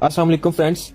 अस्सलाम वालेकुम फ्रेंड्स,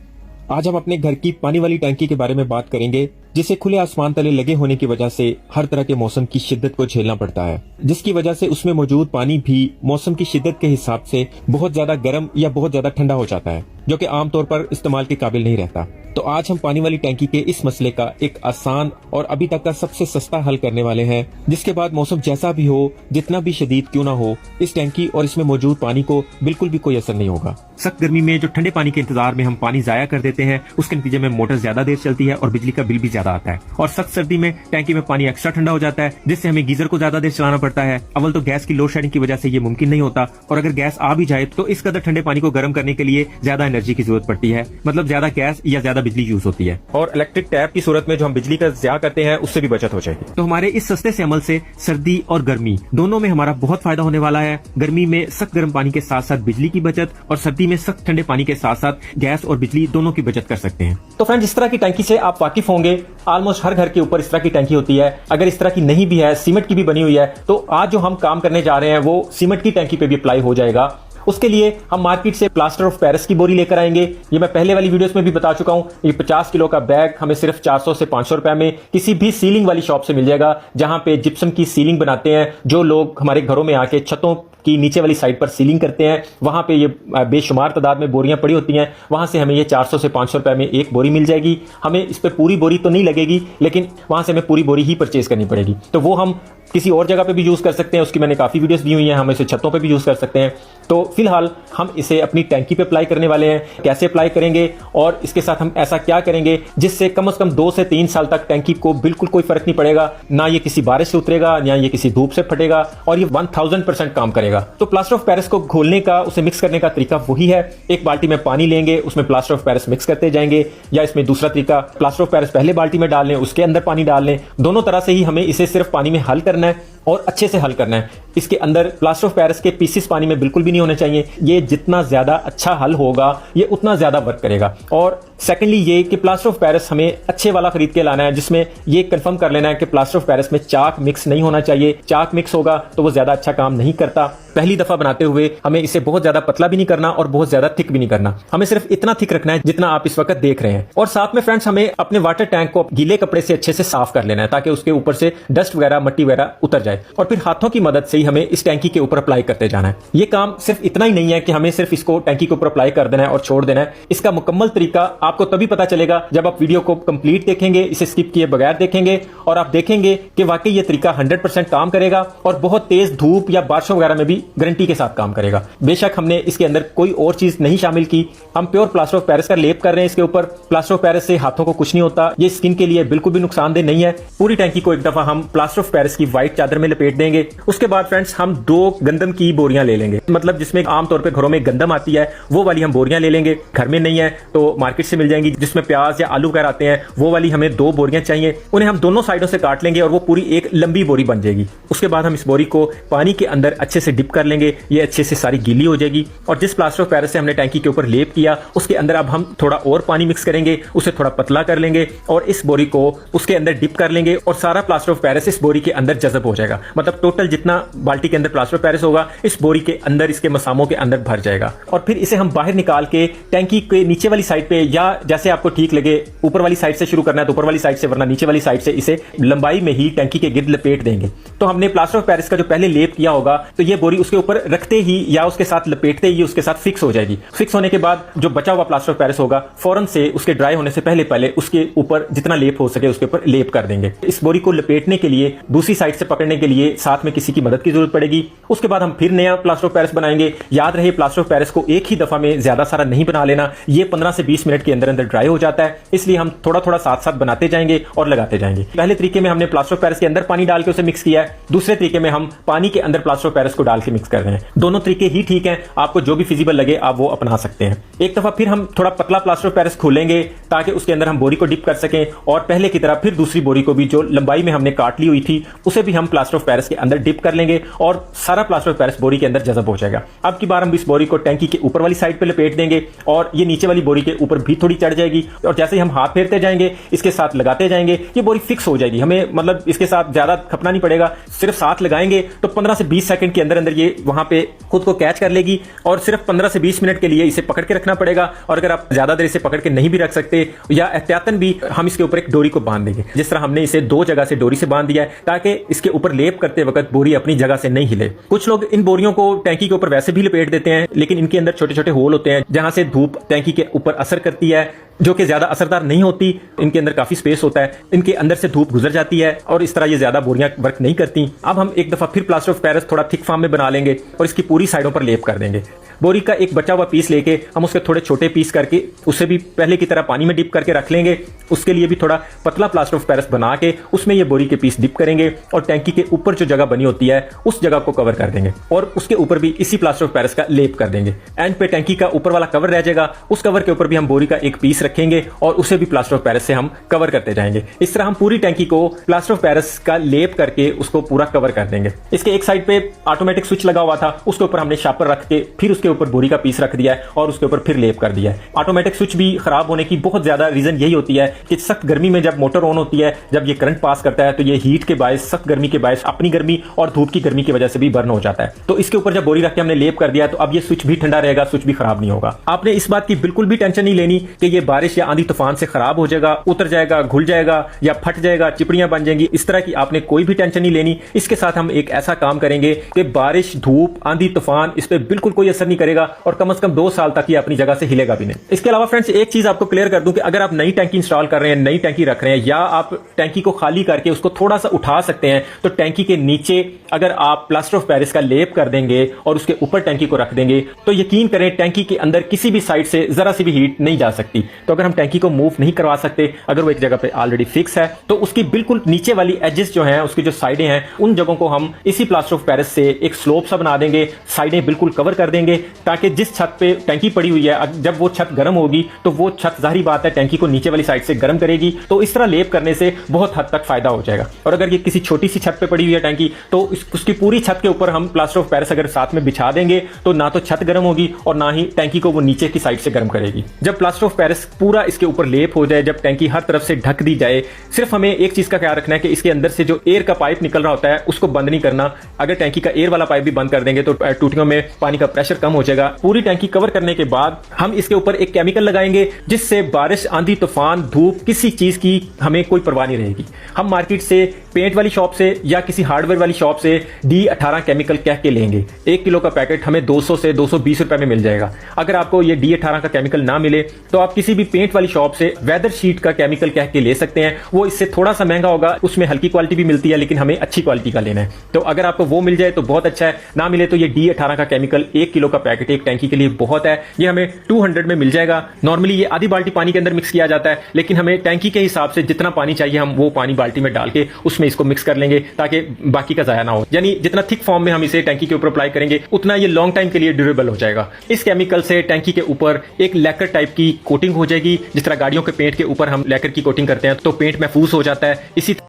आज हम अपने घर की पानी वाली टंकी के बारे में बात करेंगे जिसे खुले आसमान तले लगे होने की वजह से हर तरह के मौसम की शिद्दत को झेलना पड़ता है, जिसकी वजह से उसमें मौजूद पानी भी मौसम की शिद्दत के हिसाब से बहुत ज्यादा गर्म या बहुत ज्यादा ठंडा हो जाता है, जो कि आमतौर पर इस्तेमाल के काबिल नहीं रहता। तो आज हम पानी वाली टंकी के इस मसले का एक आसान और अभी तक का सबसे सस्ता हल करने वाले हैं, जिसके बाद मौसम जैसा भी हो, जितना भी शदीद क्यों ना हो, इस टंकी और इसमें मौजूद पानी को बिल्कुल भी कोई असर नहीं होगा। सख्त गर्मी में जो ठंडे पानी के इंतजार में हम पानी जाया कर देते हैं, उसके नतीजे में मोटर ज्यादा देर चलती है और बिजली का बिल भी ज्यादा आता है। और सख्त सर्दी में टैंकी में पानी एक्स्ट्रा ठंडा हो जाता है, जिससे हमें गीजर को ज्यादा देर चलाना पड़ता है। अव्वल तो गैस की लोड शेडिंग की वजह से ये मुमकिन नहीं होता, और अगर गैस आ भी जाए तो इस कदर ठंडे पानी को गर्म करने के लिए ज्यादा एनर्जी की जरूरत पड़ती है, मतलब ज्यादा गैस या ज्यादा बिजली यूज होती है। और इलेक्ट्रिक टैप की सूरत में जो हम बिजली का ज़या करते हैं, उससे भी बचत हो जाएगी। तो हमारे इस सस्ते से अमल से सर्दी और गर्मी दोनों में हमारा बहुत फायदा होने वाला है। गर्मी में सख्त गर्म पानी के साथ साथ बिजली की बचत, और सर्दी में सख्त ठंडे पानी के साथ साथ गैस और बिजली दोनों की बचत कर सकते हैं। तो फ्रेंड्स, इस तरह की टंकी से आप वाकिफ होंगे, ऑलमोस्ट हर घर के ऊपर इस तरह की टंकी होती है। अगर इस तरह की नहीं भी है, सीमेंट की भी बनी हुई है, तो आज जो हम काम करने जा रहे हैं वो सीमेंट की टंकी पे भी अप्लाई हो जाएगा। उसके लिए हम मार्केट से प्लास्टर ऑफ पेरिस की बोरी लेकर आएंगे। ये मैं पहले वाली वीडियोस में भी बता चुका हूं। ये 50 किलो का बैग हमें सिर्फ 400 से 500 रुपए में किसी भी सीलिंग वाली शॉप से मिल जाएगा, जहां पे जिप्सम की सीलिंग बनाते हैं। जो लोग हमारे घरों में आके छतों की नीचे वाली साइड पर सीलिंग करते हैं, वहां पे ये बेशुमार तादाद में बोरियां पड़ी होती हैं। वहां से हमें ये 400 से 500 रुपए में एक बोरी मिल जाएगी। हमें इस पे पूरी बोरी तो नहीं लगेगी, लेकिन वहां से हमें पूरी बोरी ही परचेज करनी पड़ेगी। तो वो हम किसी और जगह पे भी यूज कर सकते हैं, उसकी मैंने काफी वीडियोस दी हुई हैं। हम इसे छतों पे भी यूज कर सकते हैं। तो फिलहाल हम इसे अपनी टैंकी पे अप्लाई करने वाले हैं। कैसे अप्लाई करेंगे और इसके साथ हम ऐसा क्या करेंगे जिससे कम से कम 2 से 3 साल तक टैंकी को बिल्कुल कोई फर्क नहीं पड़ेगा, ना ये किसी बारिश से उतरेगा, ना ये किसी धूप से फटेगा, और ये 1000% काम करेगा। तो प्लास्टर ऑफ पेरिस को घोलने का, उसे मिक्स करने का तरीका वही है। एक बाल्टी में पानी लेंगे, उसमें प्लास्टर ऑफ पेरिस मिक्स करते जाएंगे, या इसमें दूसरा तरीका, प्लास्टर ऑफ पेरिस पहले बाल्टी में डाल लें, उसके अंदर पानी डाल लें। दोनों तरह से ही हमें इसे सिर्फ पानी में हल करना है और अच्छे से हल करना है। इसके अंदर प्लास्टर ऑफ पेरिस के पीसेस पानी में बिल्कुल भी नहीं होने चाहिए। ये जितना ज्यादा अच्छा हल होगा, ये उतना ज्यादा वर्क करेगा। और सेकेंडली ये कि प्लास्टर ऑफ पेरिस हमें अच्छे वाला खरीद के लाना है, जिसमें ये कंफर्म कर लेना है कि प्लास्टर ऑफ पेरिस में चाक मिक्स नहीं होना चाहिए। चाक मिक्स होगा तो वो ज्यादा अच्छा काम नहीं करता। पहली दफा बनाते हुए हमें इसे बहुत ज्यादा पतला भी नहीं करना और बहुत ज्यादा थिक भी नहीं करना। हमें सिर्फ इतना थिक रखना है जितना आप इस वक्त देख रहे हैं। और साथ में फ्रेंड्स, हमें अपने वाटर टैंक को गीले कपड़े से अच्छे से साफ कर लेना है, ताकि उसके ऊपर से डस्ट वगैरह, मट्टी वगैरह उतर जाए। और फिर हाथों की मदद से ही हमें इस टैंकी के ऊपर अप्लाई करते जाना है। ये काम सिर्फ इतना ही नहीं है कि हमें सिर्फ इसको टैंकी के ऊपर अप्लाई कर देना है और छोड़ देना है। इसका मुकम्मल तरीका आपको तभी पता चलेगा जब आप वीडियो को कंप्लीट देखेंगे, इसे स्किप किए बगैर देखेंगे, और आप देखेंगे कि वाकई ये तरीका 100% काम करेगा और बहुत तेज धूप या बारिशों वगैरह में भी गारंटी के साथ काम करेगा। बेशक हमने इसके अंदर कोई और चीज नहीं शामिल की, हम प्योर प्लास्टर ऑफ पेरिस का लेप कर रहे हैं इसके ऊपर। प्लास्टर ऑफ पेरिस से हाथों को कुछ नहीं होता, ये स्किन के लिए बिल्कुल भी नुकसानदेह नहीं है। पूरी टैंकी को एक दफा हम प्लास्टर ऑफ पेरिस की व्हाइट चादर में लपेट देंगे। उसके बाद फ्रेंड्स, हम 2 गंदम की बोरियां ले लेंगे, मतलब जिसमें आमतौर पर घरों में गंदम आती है, वो वाली हम बोरियां ले लेंगे। घर में नहीं है तो मार्केट से मिल जाएंगी, जिसमें प्याज या आलू वगैरह आते हैं, वो वाली हमें 2 बोरियां चाहिए। उन्हें हम दोनों साइडों से काट लेंगे और वो पूरी एक लंबी बोरी बन जाएगी। उसके बाद हम इस बोरी को पानी के अंदर अच्छे से डिप कर लेंगे, ये अच्छे से सारी गीली हो जाएगी। और जिस प्लास्टर ऑफ पेरिस से हमने टैंकी के ऊपर लेप किया, उसके अंदर अब हम थोड़ा और पानी मिक्स करेंगे, उसे थोड़ा पतला कर लेंगे और इस बोरी को उसके अंदर डिप कर लेंगे, और सारा प्लास्टर ऑफ पेरिस इस बोरी के अंदर जज़ब हो जाएगा। मतलब टोटल जितना बाल्टी के अंदर प्लास्टर ऑफ पेरिस होगा, इस बोरी के अंदर, इसके मसामों के अंदर भर जाएगा। और फिर इसे हम बाहर निकाल के टैंकी के नीचे वाली साइड पे, या जैसे आपको ठीक लगे, ऊपर वाली साइड से शुरू करना है तो ऊपर वाली साइड से, वरना नीचे वाली साइड से, इसे लंबाई में ही टैंकी के गिर्द लपेट देंगे। तो हमने प्लास्टर ऑफ पेरिस का जो पहले लेप किया होगा, तो ये बोरी उसके ऊपर रखते ही या उसके साथ लपेटते ही उसके साथ फिक्स हो जाएगी। फिक्स होने के बाद जो बचा हुआ प्लास्टर ऑफ पेरिस होगा, फौरन से उसके ड्राई होने से पहले पहले उसके ऊपर जितना लेप हो सके उसके ऊपर लेप कर देंगे। इस बोरी को लपेटने के लिए, दूसरी साइड से पकड़ने के लिए साथ में किसी की मदद की जरूरत पड़ेगी। उसके बाद हम फिर नया प्लास्टर ऑफ पेरिस बनाएंगे। याद रहे, प्लास्टर ऑफ पेरिस को एक ही दफा में ज्यादा सारा नहीं बना लेना, ये 15 से 20 मिनट के अंदर अंदर ड्राई हो जाता है। इसलिए हम थोड़ा थोड़ा साथ साथ बनाते जाएंगे और लगाते जाएंगे। पहले तरीके में हमने प्लास्टर ऑफ पेरिस के अंदर पानी डाल के उसे मिक्स किया है, दूसरे तरीके में हम पानी के अंदर प्लास्टर ऑफ पेरिस को डाल के मिक्स कर रहे हैं। दोनों तरीके ही ठीक हैं, आपको जो भी फिजिबल लगे आप वो अपना सकते हैं। एक दफा फिर हम थोड़ा पतला प्लास्टर ऑफ पेरिस खोलेंगे ताकि उसके अंदर हम बोरी को डिप कर सकें, और पहले की तरह फिर दूसरी बोरी को भी जो लंबाई में हमने काट ली हुई थी, उसे भी हम प्लास्टर प्लास्टर ऑफ पेरिस के अंदर डिप कर लेंगे और सारा प्लास्टर ऑफ पेरिस बोरी के अंदर जज़ब हो जाएगा। अब की बार हम इस बोरी को टैंकी के ऊपर वाली साइड पे लपेट देंगे और ये नीचे वाली बोरी के ऊपर भी थोड़ी चढ़ जाएगी और जैसे ही हम हाथ फेरते जाएंगे, इसके साथ लगाते जाएंगे, ये बोरी फिक्स हो जाएगी। हमें मतलब इसके साथ ज्यादा खपना नहीं पड़ेगा, सिर्फ साथ लगाएंगे तो 15 से 20 सेकंड के अंदर अंदर ये वहां पे खुद को कैच कर लेगी और सिर्फ 15 से 20 मिनट के लिए इसे पकड़ के रखना पड़ेगा। और अगर आप ज्यादा देर इसे पकड़ के नहीं भी रख सकते या एहतियातन भी हम इसके ऊपर एक डोरी को बांध देंगे, जिस तरह हमने इसे 2 जगह से डोरी से बांध दिया है ताकि इसके ऊपर लेप करते वक्त बोरी अपनी जगह से नहीं हिले। कुछ लोग इन बोरियों को टैंकी के ऊपर वैसे भी लपेट देते हैं, लेकिन इनके अंदर छोटे छोटे होल होते हैं जहां से धूप टैंकी के ऊपर असर करती है, जो कि ज्यादा असरदार नहीं होती। इनके अंदर काफी स्पेस होता है, इनके अंदर से धूप गुजर जाती है और इस तरह ये ज्यादा बोरियां वर्क नहीं करती। अब हम एक दफा फिर प्लास्टर ऑफ पेरिस थोड़ा थिक फॉर्म में बना लेंगे और इसकी पूरी साइडों पर लेप कर देंगे। बोरी का एक बचा हुआ पीस लेके हम उसके थोड़े छोटे पीस करके उसे भी पहले की तरह पानी में डिप करके रख लेंगे। उसके लिए भी थोड़ा पतला प्लास्टर ऑफ पेरिस बना के उसमें ये बोरी के पीस डिप करेंगे और टैंकी के ऊपर जो जगह बनी होती है उस जगह को कवर कर देंगे और उसके ऊपर भी इसी प्लास्टर ऑफ पेरिस का लेप कर देंगे। एंड पे टैंकी का ऊपर वाला कवर रह जाएगा, उस कवर के ऊपर भी हम बोरी का एक पीस रखेंगे और उसे भी प्लास्टर ऑफ पेरिस से हम कवर करते जाएंगे। इस तरह हम पूरी टैंकी को प्लास्टर ऑफ पेरिस का लेप करके उसको पूरा कवर कर देंगे। इसके एक साइड पे ऑटोमेटिक स्विच लगा हुआ था, उसके ऊपर हमने शापर रख के फिर उसके ऊपर बोरी का पीस रख दिया है और उसके ऊपर फिर लेप कर दिया है। ऑटोमेटिक स्विच भी खराब होने की बहुत ज्यादा रीजन यही होती है कि सख्त गर्मी में जब मोटर ऑन होती है, जब ये करंट पास करता है तो ये हीट के बायस, सख्त गर्मी के बायस, अपनी गर्मी और धूप की गर्मी की वजह से भी बर्न हो जाता है। तो इसके ऊपर जब बोरी रख के हमने लेप कर दिया तो अब ये स्विच भी ठंडा रहेगा, स्विच भी खराब नहीं होगा। आपने इस बात की बिल्कुल भी टेंशन नहीं लेनी कि ये बारिश या आंधी तूफान से खराब हो जाएगा, उतर जाएगा, घुल जाएगा या फट जाएगा, चिपड़ियां बन जाएंगी। इस तरह की आपने कोई भी टेंशन नहीं लेनी। इसके साथ हम एक ऐसा काम करेंगे कि बारिश, धूप, आंधी तूफान इस पे बिल्कुल कोई असर नहीं करेगा और कम से कम 2 साल तक ये अपनी जगह से हिलेगा भी नहीं। इसके अलावा फ्रेंड्स एक चीज आपको क्लियर कर दूं कि अगर आप नई टैंकी इंस्टॉल कर रहे हैं, नई टैंकी रख रहे हैं या आप टैंकी को खाली करके उसको थोड़ा सा उठा सकते हैं, तो टैंकी के नीचे अगर आप प्लास्टर ऑफ पेरिस का लेप कर देंगे और उसके ऊपर टैंकी को रख देंगे तो यकीन करें टैंकी के अंदर किसी भी साइड से जरा सी भी हीट नहीं जा सकती। तो अगर हम टैंकी को मूव नहीं करवा सकते, अगर वो एक जगह पे ऑलरेडी फिक्स है, तो उसकी बिल्कुल नीचे वाली एजेस जो हैं, उसकी जो साइडें हैं, उन जगहों को हम इसी प्लास्टर ऑफ पेरिस से एक स्लोप सा बना देंगे, साइडें बिल्कुल कवर कर देंगे ताकि जिस छत पे टैंकी पड़ी हुई है, जब वो छत गर्म होगी तो वो छत जाहिर बात है टैंकी को नीचे वाली साइड से गर्म करेगी। तो इस तरह लेप करने से बहुत हद तक फायदा हो जाएगा। और अगर ये किसी छोटी सी छत पे पड़ी हुई है टैंकी, तो उसकी पूरी छत के ऊपर हम प्लास्टर ऑफ पेरिस अगर साथ में बिछा देंगे तो ना तो छत गर्म होगी और ना ही टैंकी को वो नीचे की साइड से गर्म करेगी। जब प्लास्टर ऑफ पेरिस पूरा इसके ऊपर लेप हो जाए, जब टैंकी हर तरफ से ढक दी जाए, सिर्फ हमें एक चीज का ख्याल रखना है कि इसके अंदर से जो एयर का पाइप निकल रहा होता है उसको बंद नहीं करना। अगर टैंकी का एयर वाला पाइप भी बंद कर देंगे तो टूटियों में पानी का प्रेशर कम हो जाएगा। पूरी टैंकी कवर करने के बाद हम इसके ऊपर एक केमिकल लगाएंगे जिससे बारिश, आंधी, तूफान, धूप, किसी चीज की हमें कोई परवाह नहीं रहेगी। हम मार्केट से, पेंट वाली शॉप से या किसी हार्डवेयर वाली शॉप से D18 केमिकल कह के लेंगे। 1 किलो का पैकेट हमें 200 से 220 रुपए में मिल जाएगा। अगर आपको ये D18 का केमिकल ना मिले तो आप किसी भी पेंट वाली शॉप से वेदर शीट का केमिकल कह के ले सकते हैं। वो इससे थोड़ा सा महंगा होगा, उसमें हल्की क्वालिटी भी मिलती है, लेकिन हमें अच्छी क्वालिटी का लेना है। तो अगर आपको वो मिल जाए तो बहुत अच्छा है, ना मिले तो ये D18 का केमिकल 1 किलो का पैकेट एक टैंकी के लिए बहुत है। ये हमें 200 में मिल जाएगा। नॉर्मली ये आधी बाल्टी पानी के अंदर मिक्स किया जाता है, लेकिन हमें टैंकी के हिसाब से जितना पानी चाहिए हम वो पानी बाल्टी में डाल के उसमें इसको मिक्स कर लेंगे ताकि बाकी का जाया ना हो। यानी जितना थिक फॉर्म में हम इसे टैंकी के ऊपर अप्लाई करेंगे उतना ये लॉन्ग टाइम के लिए ड्यूरेबल हो जाएगा। इस केमिकल से टैंकी के ऊपर एक लैकर टाइप की कोटिंग हो जाएगी। जिस तरह गाड़ियों के पेंट के ऊपर हम लैकर की कोटिंग करते हैं तो पेंट महफूज हो जाता है, इसी